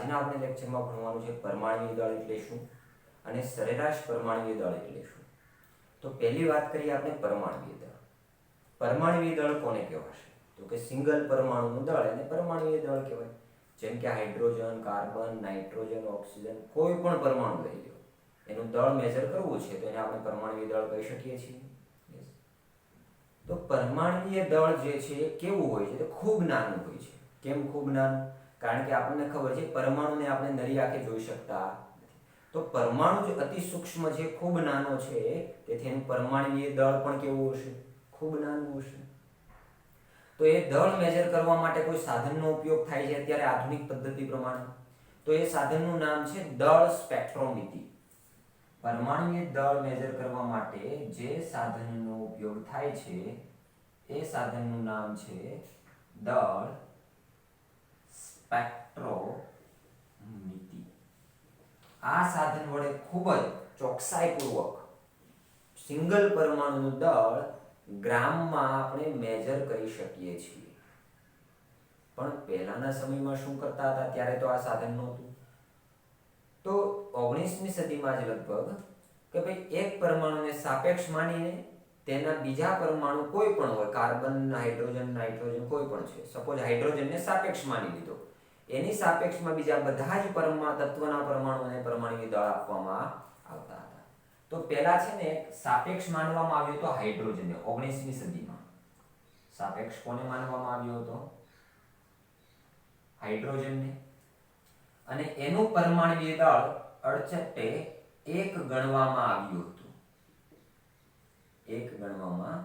આજના આપણે લેક્ચરમાં ભણવાનું છે પરમાણ્વીય દળ એટલે શું અને સરેરાશ પરમાણ્વીય દળ એટલે શું. તો પહેલી વાત કરીએ આપણે પરમાણ્વીય દળ. પરમાણ્વીય દળ કોને કહેવાશે? તો કે સિંગલ પરમાણુનું દળ એને પરમાણ્વીય દળ કહેવાય. જેમ કે હાઇડ્રોજન, કાર્બન, નાઇટ્રોજન, ઓક્સિજન, કોઈ પણ પરમાણુ લઈ લો, એનું દળ મેજર કરવું છે તો એને આપણે પરમાણ્વીય દળ કહી શકીએ છીએ. તો પરમાણ્વીય દળ જે છે એ કેવું હોય છે? તો ખૂબ નાનું હોય છે. કેમ ખૂબ નાનું? કારણ કે આપણને ખબર છે પરમાણુને આપણે નરી આંખે જોઈ શકતા નથી. તો પરમાણુ જ અતિ સૂક્ષ્મ છે, ખૂબ નાનો છે, તેથી એનું પરમાણ્વીય દળ પણ કેવું હશે? ખૂબ નાનું હશે. તો એ દળ મેજર કરવા માટે કોઈ સાધનનો ઉપયોગ થાય છે અત્યારે આધુનિક પદ્ધતિ પ્રમાણે. તો એ સાધનનું નામ છે દળ સ્પેક્ટ્રોમીટર. પરમાણ્વીય દળ મેજર કરવા માટે જે સાધનનો ઉપયોગ થાય છે એ સાધનનું નામ છે દળ સ્પેક્ટ્રોમીટર. આ સાધન વડે ખૂબ જ ચોકસાઈપૂર્વક સિંગલ પરમાણુનું દળ ગ્રામમાં આપણે મેજર કરી શકીએ છીએ. પણ પહેલાના સમયમાં શું કરતા હતા? ત્યારે તો આ સાધન નહોતું. તો 19મી સદીમાં જ લગભગ કે ભાઈ એક પરમાણુને સાપેક્ષ માનીને તેના બીજા પરમાણુ કોઈ પણ હોય, કાર્બન, હાઇડ્રોજન, નાઇટ્રોજન કોઈ પણ છે, સપોઝ હાઇડ્રોજનને સાપેક્ષ માની લીધો, એની સાપેક્ષમાં બીજા બધા જ તત્વના પરમાણુઓને પરમાણ્વીય દળ આપવામાં આવતા હતા. તો પહેલા છે ને સાપેક્ષ માનવામાં આવ્યો હતો હાઇડ્રોજનને. 19મી સદીમાં સાપેક્ષ કોને માનવામાં આવ્યો હતો? હાઇડ્રોજનને. અને એનું પરમાણ્વીય દળ અડચટ્ટે 1 ગણવામાં આવ્યું હતું. 1 ગણવામાં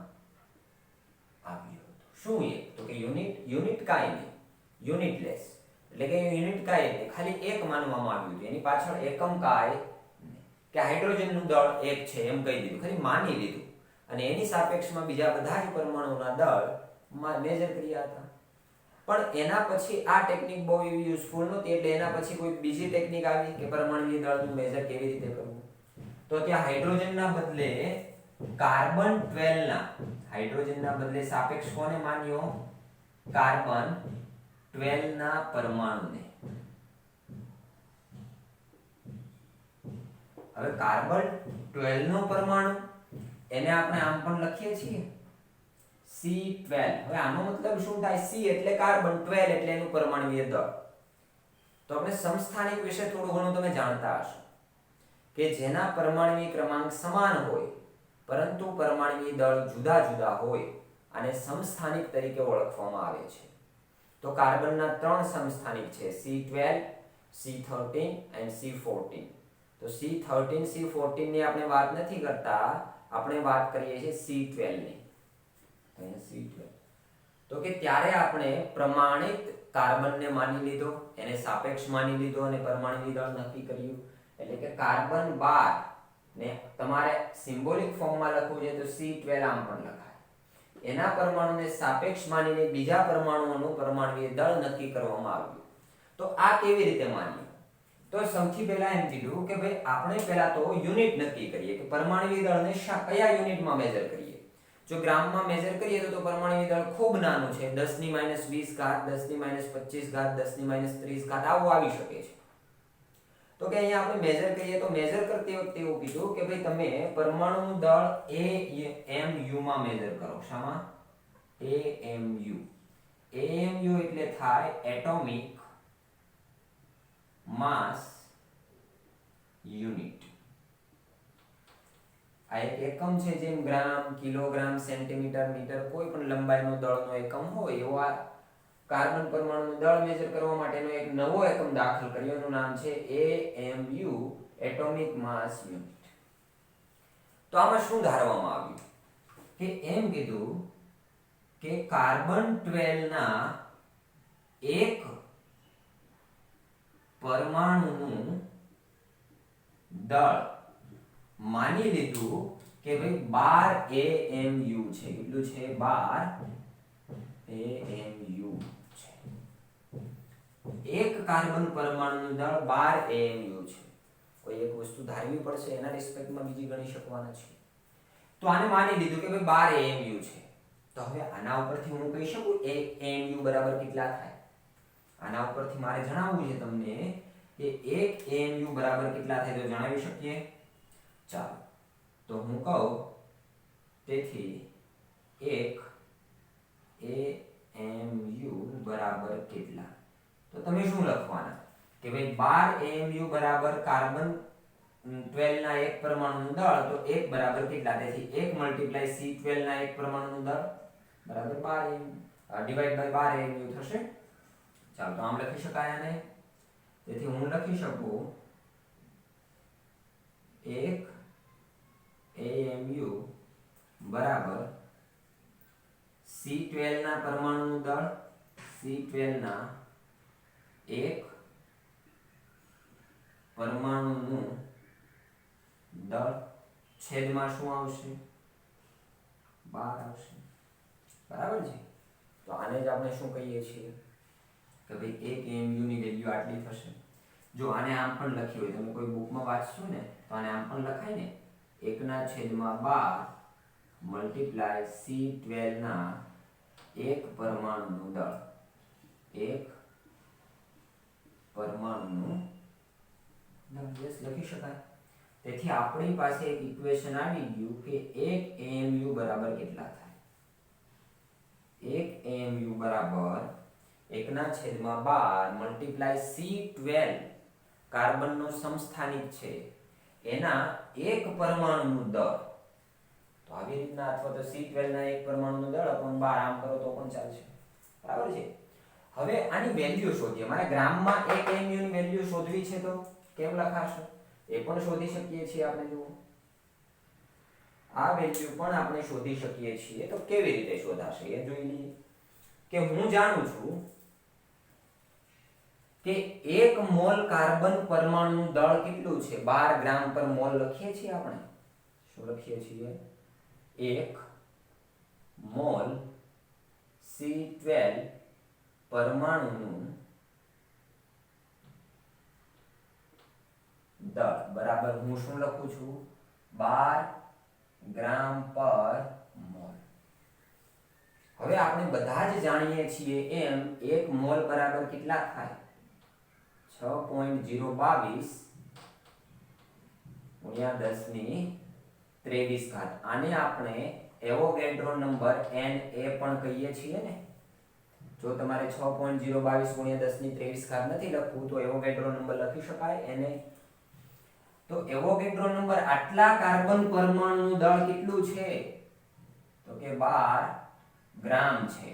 આવ્યું હતું. શું 1? તો કે યુનિટ કાંઈ નહીં, યુનિટલેસ. એટલે કે યુનિટ કાંઈ નહીં, ખાલી 1 માનવામાં આવ્યું હતું. એની પાછળ એકમ કાંઈ નહીં. કે હાઇડ્રોજનનું દળ 1 છે એમ કહી દીધું, ખાલી માની લીધું. અને એની સાપેક્ષમાં બીજા બધા જ પરમાણુના દળ મેજર કર્યા હતા. પણ એના પછી આ ટેકનિક બહુ એવી યુઝફુલ નહોતી, એટલે એના પછી કોઈ બીજી ટેકનિક આવી કે પરમાણ્વીય દળનું મેજર કેવી રીતે કરવું. તો ત્યાં હાઇડ્રોજનના બદલે કાર્બન 12 ના, હાઇડ્રોજનના બદલે સાપેક્ષ કોને માન્યો? કાર્બન 12 ના પરમાણુને. હવે કાર્બન 12 નો પરમાણુ એને આપણે આમ પણ લખીએ છીએ C12. હવે આનો મતલબ શું થાય? C એટલે કાર્બન, 12 એટલે એનું પરમાણ્વીય દળ. તો આપણે સમસ્થાનિક વિશે થોડું ઘણું તમે જાણતા હશો કે જેના પરમાણ્વીય ક્રમાંક સમાન હોય પરંતુ પરમાણ્વીય દળ જુદા જુદા હોય અને સમસ્થાનિક તરીકે ઓળખવામાં આવે છે. તો કાર્બનના 3 સમસ્થાનિક છે, C12, C13 and C14. તો C13, C14 ની આપણે વાત નથી કરતા, આપણે વાત કરીએ છીએ C12 ની. C12. તો કે ત્યારે આપણે પ્રમાણિત કાર્બનને માની લીધો, એને સાપેક્ષ માની લીધો અને પરમાણ્વીય દળ નક્કી કર્યું. એટલે કે કાર્બન 12 ને તમારે સિમ્બોલિક ફોર્મમાં લખવું છે તો C12 આમ પણ લખાય. એના પરમાણુને સાપેક્ષ માનીને બીજા પરમાણુઓનું પરમાણ્વીય દળ નક્કી કરવામાં આવ્યું. તો આ કેવી રીતે માન્યું? તો સૌથી પહેલા એમ કીધું કે ભાઈ આપણે પહેલા તો યુનિટ નક્કી કરીએ કે પરમાણ્વીય દળને કયા યુનિટમાં મેજર કરીએ. જો ગ્રામમાં મેજર કરીએ તો પરમાણ્વીય દળ ખૂબ નાનું છે, 10 ની -20 ઘાત, 10 ની -25 ઘાત, 10 ની -30 ઘાત આવું આવી શકે છે. તો કે અહીંયા આપણે મેજર કરીએ તો મેજર કરતી વખતે એવું કીધું કે ભાઈ તમે પરમાણુનું દળ AMU માં મેજર કરો. શામાં? AMU. AMU એટલે થાય એટોમિક માસ યુનિટ. આ એક એકમ છે, જેમ ગ્રામ, કિલોગ્રામ, સેન્ટીમીટર, મીટર, કોઈ પણ લંબાઈનો દળનો એકમ હોય એવો આ કાર્બન પરમાણુનું દળ મેજર કરવા માટેનો એક નવો એકમ દાખલ કર્યો, એનું નામ છે AMU, એટોમિક માસ યુનિટ. તો આમાં શું ધારવામાં આવ્યું કે એમ કીધું કે કાર્બન 12 ના એક પરમાણુનું દળ માની લીધું કે ભાઈ 12 AMU છે. કેટલું છે? 12 AMU છે. એક કાર્બન પરમાણુનું દળ 12 AMU છે. કોઈ એક વસ્તુ ધારવી પડશે, એના રિસ્પેક્ટમાં બીજી ગણી શકવાના છે. તો આને માની લીધું કે ભાઈ 12 AMU છે. તો હવે આના ઉપરથી હું કહી શકું AMU બરાબર કેટલા થાય? આના ઉપરથી મારે જણાવવું છે તમને કે 1 AMU બરાબર કેટલા થાય તો જણાવી શકીએ? ચાલો તો હું કહું તેથી 1 AMU બરાબર કેટલા, તો તમે શું લખવાના કે ભાઈ 12 AMU બરાબર કાર્બન 12 ના એક પરમાણુનું દળ, તો 1 બરાબર કેટલા, તેથી 1 × C12 ના એક પરમાણુનું દળ બરાબર 12 AMU ડિવાઇડ બાય 12 AMU થશે. ચાલો તો આમ લખી શકાય આને. તેથી હું લખી શકું 1 AMU બરાબર C12 ના પરમાણુનું દળ, C12 ના એક પરમાણુનું દળ છેદમાં શું આવશે? 12 આવશે. બરાબર છે. તો આને જ આપણે શું કહીએ છીએ કે ભાઈ 1 AMU ની વેલ્યુ આટલી થશે. જો આને આમ પણ લખી હોય, તમે કોઈ બુકમાં વાંચશો ને તો આને આમ પણ લખાય ને, 1/12 × C12 ના એક પરમાણુનું દળ, એક પરમાણુનું દળ લખી શકાય. તેથી આપણી પાસે એક ઇક્વેશન આવી ગયું કે 1 AMU બરાબર કેટલા થાય? 1 AMU બરાબર 1/12 × C12 કાર્બનનો સમસ્થાનિક છે એના એક પરમાણુનું દળ. તો આવી રીતના અથવા તો C12 ના એક પરમાણુનું દળ upon 12 આમ કરો તો પણ ચાલશે. બરાબર છે. હવે આની વેલ્યુ શોધીએ. મારે ગ્રામમાં 1 AMU ની વેલ્યુ શોધવી છે તો કેમ લખાશે? એ પણ શોધી શકીએ છીએ આપણે. જુઓ આ વેલ્યુ પણ આપણે શોધી શકીએ છીએ. તો કેવી રીતે શોધાશે એ જોઈ લઈએ. કે હું જાણું છું કે 1 મોલ કાર્બન પરમાણુનું દળ કેટલું છે? 12 ગ્રામ પર મોલ લખીએ છીએ આપણે. શું લખીએ છીએ? 1 મોલ C12 પરમાણુનું દળ બરાબર હું શું લખું છું? 12 ગ્રામ પર મોલ. હવે આપણે બધા જ જાણીએ છીએ એમ 1 મોલ બરાબર કેટલા થાય? 6.022 ગુણ્યા 10⁻23. આને આપણે એવોગેડ્રો નંબર Na પણ કહીએ છીએ ને. જો તમારે 6.022 ગુણ્યા 10⁻23 નથી લખવું તો એવોગેડ્રો નંબર લખી શકાય Na. તો એવોગેડ્રો નંબર આટલા કાર્બન પરમાણુનું દળ કેટલું છે? તો કે 12 ગ્રામ છે.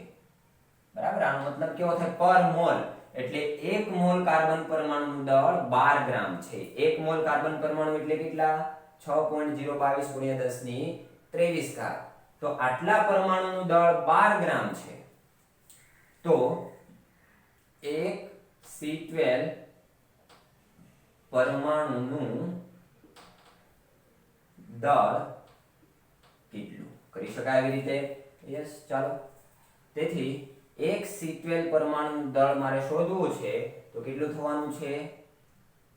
બરાબર. આનો મતલબ કેવો થાય? પર મોલ. એટલે 1 મોલ કાર્બન પરમાણુનું દળ 12 ગ્રામ છે. 1 મોલ કાર્બન પરમાણુ એટલે કેટલા? 6.022 ગુણ્યા 10⁻23. તો આટલા પરમાણુનું દળ 12 ગ્રામ છે. તો 1 C12 પરમાણુનું દળ કેટલું કરી શકાય આવી રીતે? યસ. ચાલો તેથી 1 C12 પરમાણુનું દળ મારે શોધવું છે તો કેટલું થવાનું છે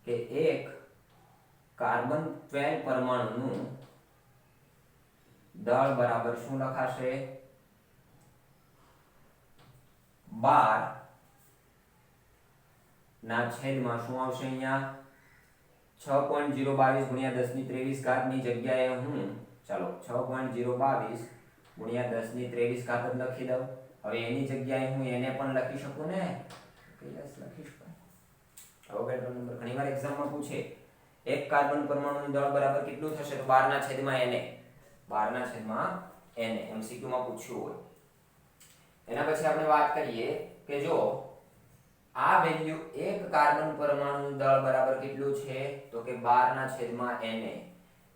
કે 1 કાર્બન 12 પરમાણુનું દળ બરાબર શું લખાશે? 12 ના છેદમાં શું આવશે? અહીંયા 6.022 ગુણ્યા 10⁻23 ની જગ્યાએ હું ચાલો 6.022 ગુણ્યા 10⁻23 જ લખી દઉં. હવે એની જગ્યાએ હું એને પણ લખી શકું ને? યસ, લખી શકાય. એવોગેડ્રો નંબર ઘણીવાર એક્ઝામમાં પૂછે 1 કાર્બન પરમાણુનું દળ બરાબર કેટલું થશે? તો 12/Na. 12/Na MCQ માં પૂછ્યું હોય. એના પછી આપણે વાત કરીએ કે જો આ વેલ્યુ 1 કાર્બન પરમાણુનું દળ બરાબર કેટલું છે? તો કે 12/Na.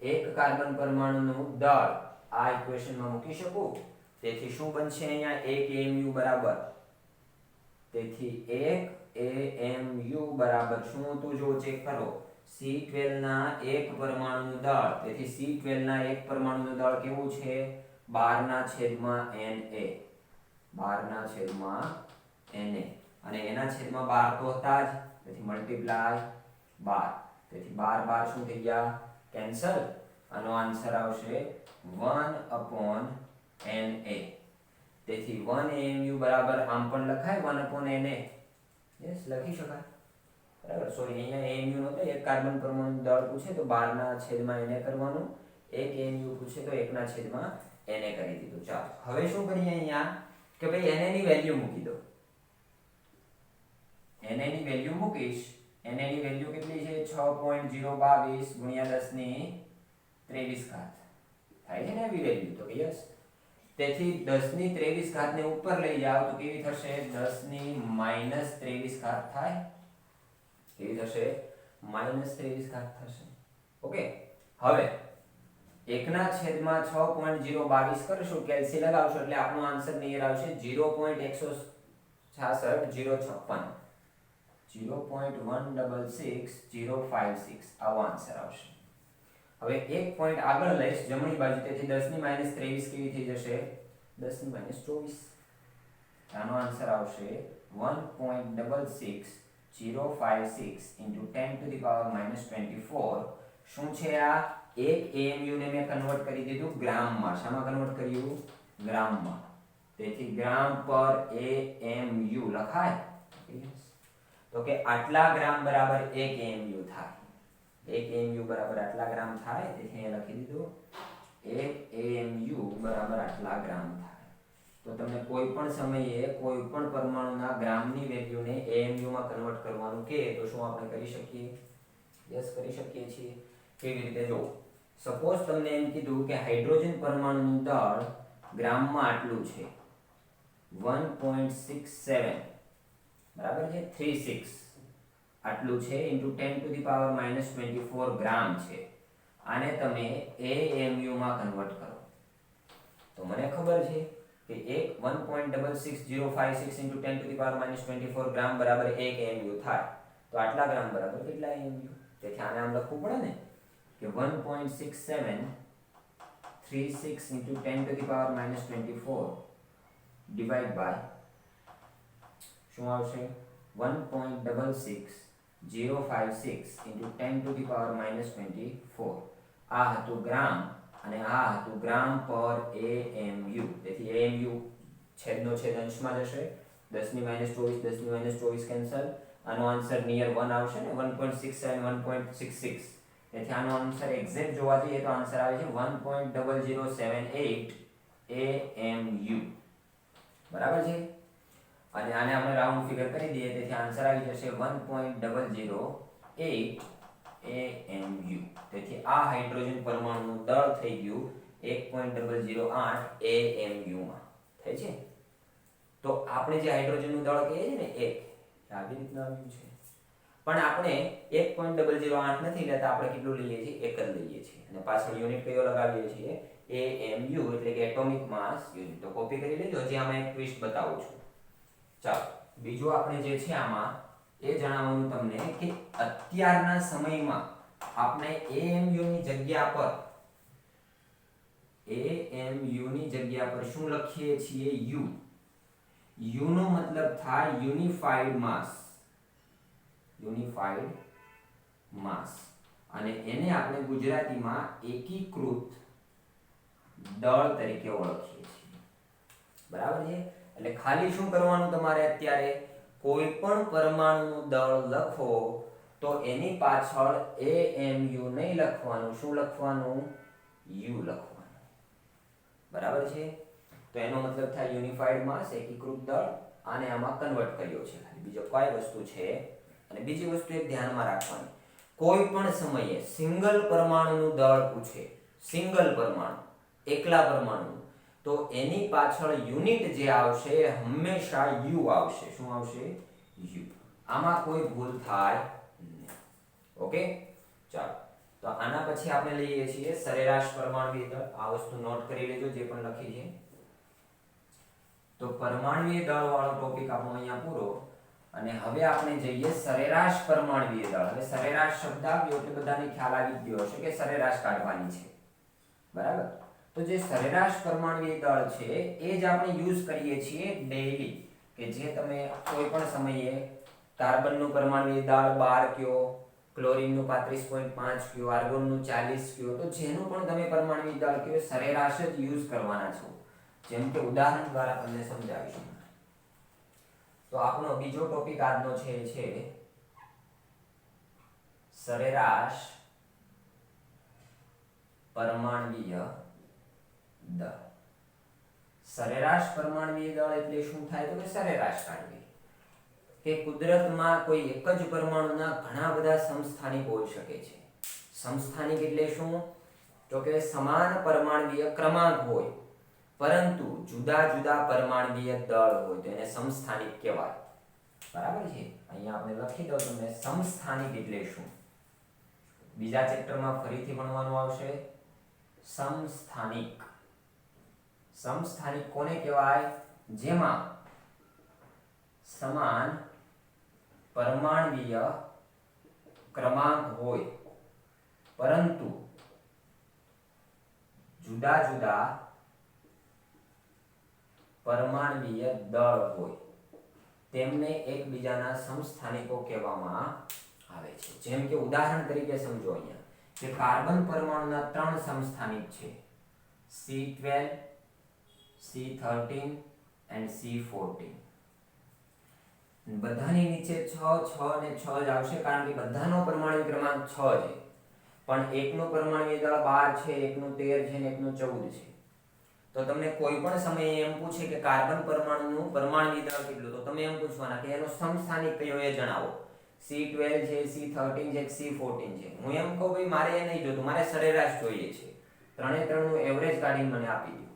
1 કાર્બન પરમાણુનું દળ આ ઇક્વેશનમાં મૂકી શકું. તેથી શું બનશે અહીંયા? 1 AMU બરાબર. તેથી 1 AMU બરાબર શું હતું? જો ચેક કરો. C12 ના એક પરમાણુનું દળ. તેથી C12 ના એક પરમાણુનું દળ કેવું છે? 12/Na. 12/Na. અને એના છેદમાં 12 તો હતા જ. તેથી મલ્ટીપ્લાય 12. તેથી 12 શું થઈ ગયા? કેન્સલ. આનો આન્સર આવશે 1/Na. તેથી 1 AMU બરાબર આમ પણ લખાય 1/Na. યસ, લખી શકાય. બરાબર. સોરી, અહીંયા એએમયુ નહોતો, એક કાર્બન પરમાણુ દળ પૂછે તો 12 ના છેદમાં એને કરવાનું, એક એએમયુ પૂછે તો 1 ના છેદમાં એને કરી દીધું. ચાલો હવે શું કરીએ અહીંયા કે ભાઈ એને ની વેલ્યુ મૂકી દો. એને ની વેલ્યુ મૂકીશ. એને ની વેલ્યુ કેટલી છે? 6.022 ગુણ્યા 10 ની 23 ઘાત થાય છે ને એવી વેલ્યુ, તો યસ. તેથી 10 ની 23 ઘાત ને ઉપર લઈ જાઓ તો કેવી થશે? 10 ની -23 ઘાત થાય. કેવી થશે? -23 ઘાત થશે. ઓકે. હવે 1 ના છેદમાં 6.022 કરશું, કેલ્સી લગાવશો એટલે આપણો આન્સર નિયર આવશે 0.166056 0.166056 આવો આન્સર આવશે. હવે એક પોઈન્ટ આગળ લઈશ જમણી બાજુ, તેથી 10 ની -23 કેવી થઈ જશે? 10 ની -24. આનો આન્સર આવશે 1.66056 into 10 to the power -24. શું છે આ? એક એએમયુ ને મેં કન્વર્ટ કરી દીધું ગ્રામમાં. શામાં કન્વર્ટ કર્યું? ગ્રામમાં. તેથી ગ્રામ પર એએમયુ લખાય. તો કે આટલા ગ્રામ બરાબર 1 એએમયુ થાય. 1 એએમયુ બરાબર આટલા ગ્રામ થાય. તેથી અહીંયા લખી દીધું 1 એએમયુ બરાબર આટલા ગ્રામ થાય. તો તમને કોઈ પણ સમયે કોઈ પણ પરમાણુના ગ્રામની વેલ્યુને એએમયુ માં કન્વર્ટ કરવાનું કે તો શું આપણે કરી શકીએ? યસ, કરી શકીએ છીએ. કેવી રીતે? જો સપોઝ તમને એમ કીધું કે હાઇડ્રોજન પરમાણુનું દળ ગ્રામમાં આટલું છે 1.67 બરાબર છે 36 આટલું છે into 10 to the power -24 ગ્રામ છે. આને તમે એએમયુ માં કન્વર્ટ કરો તો મને ખબર છે કે 1.66056 into 10 to the power -24 ગ્રામ બરાબર 1 એએમયુ થાય. તો આટલા ગ્રામ બરાબર કેટલા એએમયુ? તેથી આને આમ લખવું પડે ને કે 1.6736 into 10 to the power -24 divide by શું આવશે? 1.66056 into 10 to the power -24. આ હતું ગ્રામ અને આ હતું ગ્રામ પર એએમયુ. તેથી એએમયુ છેદનો છેદ અંશમાં જશે. 10 ની -24 10 ની -24 કેન્સલ. આનો આન્સર નિયર 1 આવશે ને 1.67 1.66. તેથી આનો આન્સર એક્ઝેક્ટ જોવા જઈએ તો આન્સર આવે છે 1.0078 એએમયુ. બરાબર છે. અને આને આપણે રાઉન્ડ ફિગર કરી દઈએ તેથી આન્સર આવી જશે 1.008 એએમયુ. તેથી આ હાઇડ્રોજન પરમાણુનું દળ થઈ ગયું 1.008 એએમયુ માં. થાય છે. તો આપણે જે હાઇડ્રોજનનું દળ કહીએ છીએ ને એક આવી રીતના આવ્યું છે. પણ આપણે 1.008 નથી લેતા, આપણે કેટલું લઈએ છીએ? 1 જ લઈએ છીએ. અને પાછળ યુનિટ કયો લગાવીએ છીએ? એએમયુ એટલે કે એટોમિક માસ યુનિટ. તો કોપી કરી લેજો. હજી આમાં એક ટ્વિસ્ટ બતાવું છું. ચાલો બીજું આપણે જે છે આમાં એ જણાવવાનું તમને કે અત્યારના સમયમાં આપણે એએમયુ ની જગ્યા પર શું લખીએ છીએ? યુ. યુ નો મતલબ થાય યુનિફાઈડ માસ. અને એને આપણે ગુજરાતીમાં એકીકૃત દળ તરીકે ઓળખીએ છીએ. બરાબર છે. એટલે ખાલી શું કરવાનું તમારે? અત્યારે કોઈ પણ પરમાણુનું દળ લખો તો એની પાછળ એએમયુ નહીં લખવાનું. શું લખવાનું? યુ લખવાનું. બરાબર છે. તો એનો મતલબ થાય યુનિફાઈડ માસ, એકીકૃત દળ. આને આમાં કન્વર્ટ કર્યો છે. બીજો કઈ વસ્તુ છે? અને બીજી વસ્તુ એક ધ્યાનમાં રાખવાની, કોઈ પણ સમયે સિંગલ પરમાણુનું દળ પૂછે, સિંગલ પરમાણુ, એકલા પરમાણુ, તો એની પાછળ યુનિટ જે આવશે હંમેશા યુ આવશે. શું આવશે? યુ. આમાં કોઈ ભૂલ થાય નહીં. ઓકે. ચાલો તો આના પછી આપણે લઈએ છીએ સરેરાશ પરમાણુય દળ. આ વસ્તુ નોટ કરી લેજો જે પણ લખી છે. તો પરમાણુય દળ વાળો ટોપિક આપણો અહીંયા પૂરો. અને હવે આપણે જઈએ સરેરાશ પરમાણુય દળ. હવે સરેરાશ શબ્દ આવ્યો એટલે બધાને ખ્યાલ આવી ગયો હશે કે સરેરાશ કાઢવાની છે. બરાબર. તો જે સરેરાશ પરમાણુય દળ છે એ જ આપણે યુઝ કરીએ છીએ ડેઈલી. કે જે તમે કોઈ પણ સમયે કાર્બનનું પરમાણુય દળ 12 કયો, ક્લોરીનનું 35.5 કયો, આર્ગોનનું 40 કયો, તો જેનું પણ તમે પરમાણુય દળ કયો સરેરાશ જ યુઝ કરવાના છો. જેમ કે ઉદાહરણ દ્વારા તમને સમજાવીશું. તો આપણો બીજો ટોપિક આજનો છે સરેરાશ પરમાણ્વીય દળ. સરેરાશ પરમાણ્વીય દળ એટલે શું થાય તો કે સરેરાશ કાઢવી કે કુદરતમાં કોઈ એક જ પરમાણુના ઘણા બધા સમસ્થાનિકો હોઈ શકે છે. સમસ્થાનિક એટલે શું તો કે સમાન પરમાણ્વીય ક્રમાંક હોય પરંતુ જુદા જુદા પરમાણ્વીય દળ હોય તો એને સમસ્થાનિક કહેવાય. બરાબર છે. અહીંયા આપણે લખી દઉં તમને સમસ્થાનિક એટલે શું. બીજા ચેપ્ટરમાં ફરીથી ભણવાનું આવશે સમસ્થાનિક. સમસ્થાનિક કોને કહેવાય જેમાં સમાન પરમાણ્વીય ક્રમાંક હોય પરંતુ જુદા જુદા પરમાણ્વીય દળ હોય તેમને એકબીજાના સમસ્થાનિકો કહેવામાં આવે છે. જેમ કે ઉદાહરણ તરીકે સમજો અહીંયા કે કાર્બન પરમાણુના 3 સમસ્થાનિક છે C12 C13 and C14. બધાની નીચે 6 6 અને 6 જ આવશે કારણ કે બધાનો પરમાણુ ક્રમાંક 6 છે પણ એકનું પરમાણુ દળ 12 છે, એકનું 13 છે અને એકનું 14 છે. તો તમને કોઈ પણ સમયે એમ પૂછે કે કાર્બન પરમાણુનું પરમાણુ દળ કેટલું તો તમે એમ પૂછવાના કે એનો સમસ્થાનિક કયો એ જણાવો. C12 છે, C13 છે, C14 છે. હું એમ કહું ભાઈ મારે એ નહીં જોતું, મારે સરેરાશ જોઈએ છે. ત્રણે ત્રણનું એવરેજ કાઢીને મને આપી દો.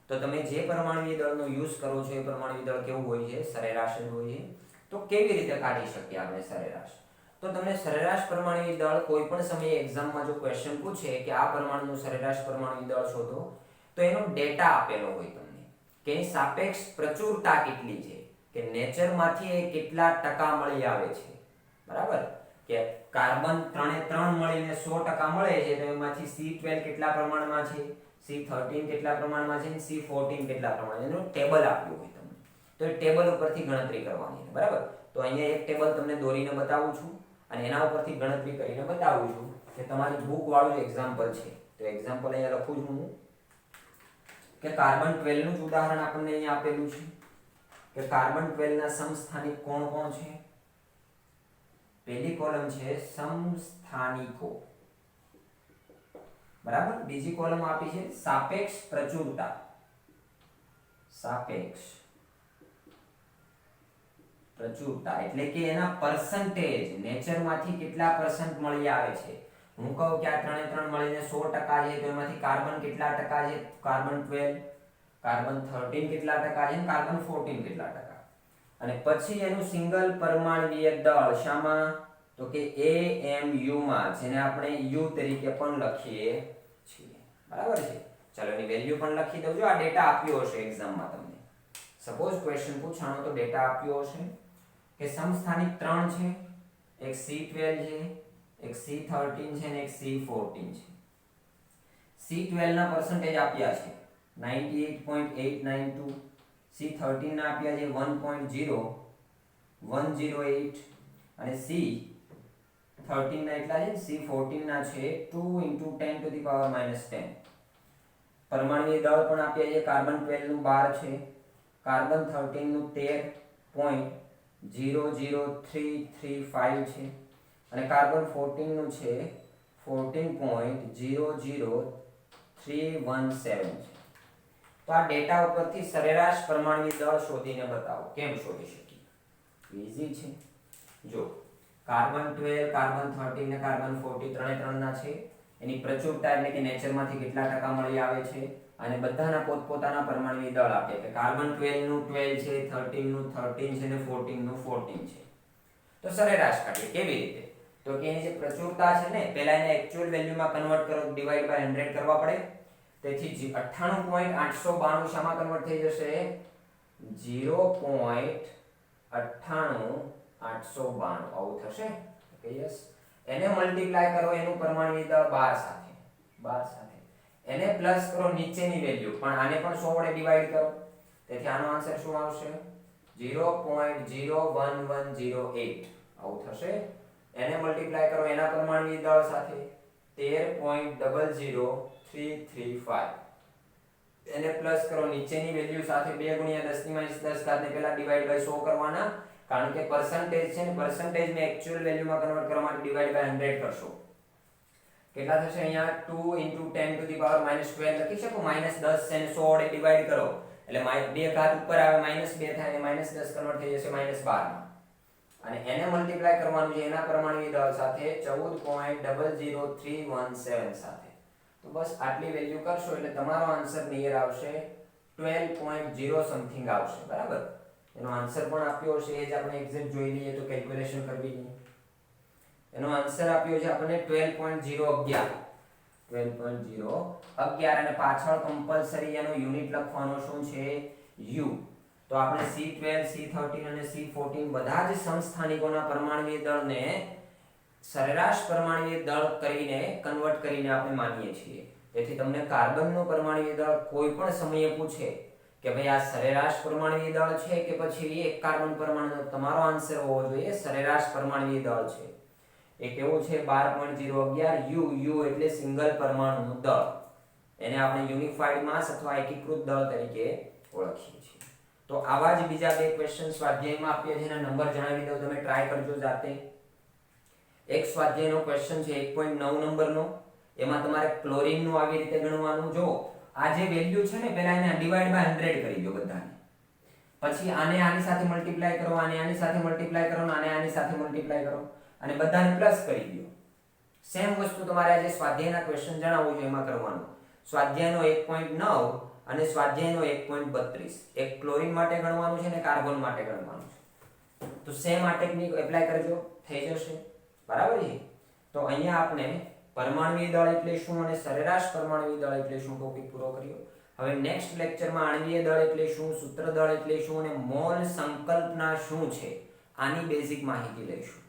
તો તમે જે પરમાણુ દળનો યુઝ કરો છો એ પરમાણુ દળ કેવું હોય છે સરેરાશ જ હોય છે. તો કેવી રીતે કાઢી શકીએ આપણે સરેરાશ? તો તમને સરેરાશ પરમાણુ દળ કોઈ પણ સમયે એક્ઝામમાં જો ક્વેશ્ચન પૂછે કે આ પરમાણુનું સરેરાશ પરમાણુ દળ શોધો તો એનો ડેટા આપેલો હોય તમને કે એની સાપેક્ષ પ્રચુરતા કેટલી છે કે નેચરમાંથી એ કેટલા ટકા મળી આવે છે. બરાબર કે કાર્બન 3 મળીને 100% મળે છે તો એમાંથી C12 કેટલા પ્રમાણમાં છે, C13 કેટલા પ્રમાણમાં છે અને C14 કેટલા પ્રમાણમાં, એનું ટેબલ આપ્યું હોય તમને. તો એ ટેબલ ઉપરથી ગણતરી કરવાની છે. બરાબર. તો અહીંયા એક ટેબલ તમને દોરીને બતાવું છું અને એના ઉપરથી ગણતરી કરીને બતાવું છું કે તમારી બુક વાળું એક્ઝામ્પલ છે. તો એક્ઝામ્પલ અહીંયા લખું છું હું કે કાર્બન 12 નું જ ઉદાહરણ આપણને અહીંયા આપેલું છે કે કાર્બન 12 ના સમસ્થાનિક કોણ કોણ છે. પહેલી કોલમ છે સમસ્થાનિકો. બરાબર. બીજી કોલમ આપી છે સાપેક્ષ પ્રચુરતા. સાપેક્ષ પ્રચુરતા એટલે કે એના પર્સન્ટેજ નેચરમાંથી કેટલા % મળી આવે છે. હું કહું કે આ ત્રણે ત્રણ મળીને 100% છે તો એમાંથી કાર્બન કેટલા ટકા છે, કાર્બન 12, કાર્બન 13 કેટલા ટકા છે અને કાર્બન 14 કેટલા ટકા. અને પછી એનું સિંગલ પરમાણ્વીય દળ શામાં તો કે AMU માં, જેને આપણે U તરીકે પણ લખીએ છીએ. બરાબર છે. ચાલો એની વેલ્યુ પણ લખી દઉં. જો આ ડેટા આપ્યો હશે એક્ઝામમાં તમને, સપોઝ ક્વેશ્ચન પૂછાણો તો ડેટા આપ્યો હશે કે સમસ્થાનિક 3 છે, એક C12 છે, એક C13 છે અને એક C14 છે. C12 ના પર્સન્ટેજ આપ્યા છે 98.892, C13 ના આપ્યા છે 1.0108 અને C13 ના એટલા છે, C14 ના છે 2 × 10⁻−10. પરમાણુ દળ પણ આપ્યા છે. કાર્બન 12 નું 12 છે, કાર્બન 13 નું 13.00335 છે અને કાર્બન 14 નું છે 14.00317 છે. તો આ ડેટા ઉપરથી સરેરાશ પરમાણુ દળ શોધીને બતાવો. કેમ શોધી શકીએ? ઈઝી છે. જો કાર્બન 12, કાર્બન 13 ને કાર્બન 14 ત્રણે ત્રણના છે, એની પ્રચુરતા એટલે કે નેચરમાંથી કેટલા ટકા મળી આવે છે અને બધાના પોતપોતાના પરમાણુ દળ આપે કે કાર્બન 12 નું 12 છે, 13 નું 13 છે અને 14 નું 14 છે. તો સરેરાશ કાઢીએ. કેવી રીતે? તો કે એની જે પ્રચુરતા છે ને, પહેલા એને એક્ચ્યુઅલ વેલ્યુમાં કન્વર્ટ કરો, ડિવાઇડ બાય 100 કરવા પડે. તેથી 98.892 શામાં કન્વર્ટ થઈ જશે? 0.9882 આવું થશે. Okay yes. એને મલ્ટીપ્લાય કરો એનું પરમાણુ દળ 12 સાથે, 12 સાથે. એને પ્લસ કરો નીચેની વેલ્યુ, પણ આને પણ 100 વડે ડિવાઇડ કરો. તેથી આનો આન્સર શું આવશે? 0.01108 આવું થશે. એને મલ્ટીપ્લાય કરો એના પરમાણુ દળ સાથે 13.00335. એને પ્લસ કરો નીચેની વેલ્યુ સાથે 2 × 10⁻10 ને પહેલા ડિવાઇડ બાય 100 કરવાના કારણ કે પર્સન્ટેજ છે ને પર્સન્ટેજને એકચ્યુઅલ વેલ્યુમાં કન્વર્ટ કરવા માટે ડિવાઇડ બાય 100 કરશો. કેટલા થશે અહીંયા 2 * 10 to the power -12 લખી શકો. -10 છે ને 100 વડે ડિવાઇડ કરો એટલે બે ઘાત ઉપર આવે -2 થાય અને -10 કન્વર્ટ થઈ જશે -12 માં. અને એને મલ્ટીપ્લાય કરવાનું છે એના પરમાણુ દળ સાથે 14.00317 સાથે. તો બસ આટલી વેલ્યુ કરશો એટલે તમારો આન્સર નિયર આવશે 12.0 સમથિંગ આવશે. બરાબર, એનો આન્સર પણ આપ્યો હશે એ જ આપણે એક્ઝેક્ટ જોઈ લઈએ તો કેલ્ક્યુલેશન કરવી નહીં. એનો આન્સર આપ્યો છે આપણને 12.011 અને પાછળ કમ્પલસરી એનો યુનિટ લખવાનો શું છે યુ. તો આપણે C12 C13 અને C14 બધા જ સમસ્થાનિકોના પરમાણુય દળને સરેરાશ પરમાણુય દળ કરીને કન્વર્ટ કરીને આપણે માનીએ છીએ. તેથી તમને કાર્બનનું પરમાણુય દળ કોઈ પણ સમયે પૂછે કે ભાઈ આ સરેરાશ પરમાણુય દળ છે કે પછી એક કાર્બન પરમાણુ, તમારો આન્સર હોવો જોઈએ સરેરાશ પરમાણુય દળ છે. એ કેવું છે 12.011 યુ એટલે સિંગલ પરમાણુનું દળ. એને આપણે યુનિફાઈડ માસ અથવા એકીકૃત દળ તરીકે ઓળખીએ છીએ. તો આવા જ બીજા બે ક્વેશ્ચન સ્વાધ્યાયમાં આપ્યા છે એના નંબર જણાવી દઉં, તમે ટ્રાય કરજો જાતે. એક સ્વાધ્યાયનો ક્વેશ્ચન છે 1.9 નંબરનો. એમાં તમારે ક્લોરીનનું આવી રીતે ગણવાનું. જો આ જે વેલ્યુ છે ને પહેલા એને ડિવાઇડ બાય 100 કરી દો બધાને. પછી આને આની સાથે મલ્ટીપ્લાય કરો, આને આની સાથે મલ્ટીપ્લાય કરો, આને આની સાથે મલ્ટીપ્લાય કરો અને બધાને પ્લસ કરી દો. સેમ વસ્તુ તમારે આજે સ્વાધ્યાયના ક્વેશ્ચન જણાવવું છે એમાં કરવાનું. સ્વાધ્યાયનો 1.9 અને સ્વાધ્યાયનો 1.32 એક ક્લોરીન માટે ગણવાનું છે અને કાર્બન માટે ગણવાનું છે. તો સેમ આ ટેકનિક એપ્લાય કરજો, થઈ જશે. બરાબર છે. તો અહીંયા આપણે પરમાણુય દળ એટલે શું અને સરેરાશ પરમાણુય દળ એટલે શું ટોપિક પૂરો કર્યો. હવે નેક્સ્ટ લેક્ચરમાં આણ્વીય દળ એટલે શું, સૂત્ર દળ એટલે શું અને મોલ સંકલ્પના શું છે આની બેઝિક માહિતી લઈશું.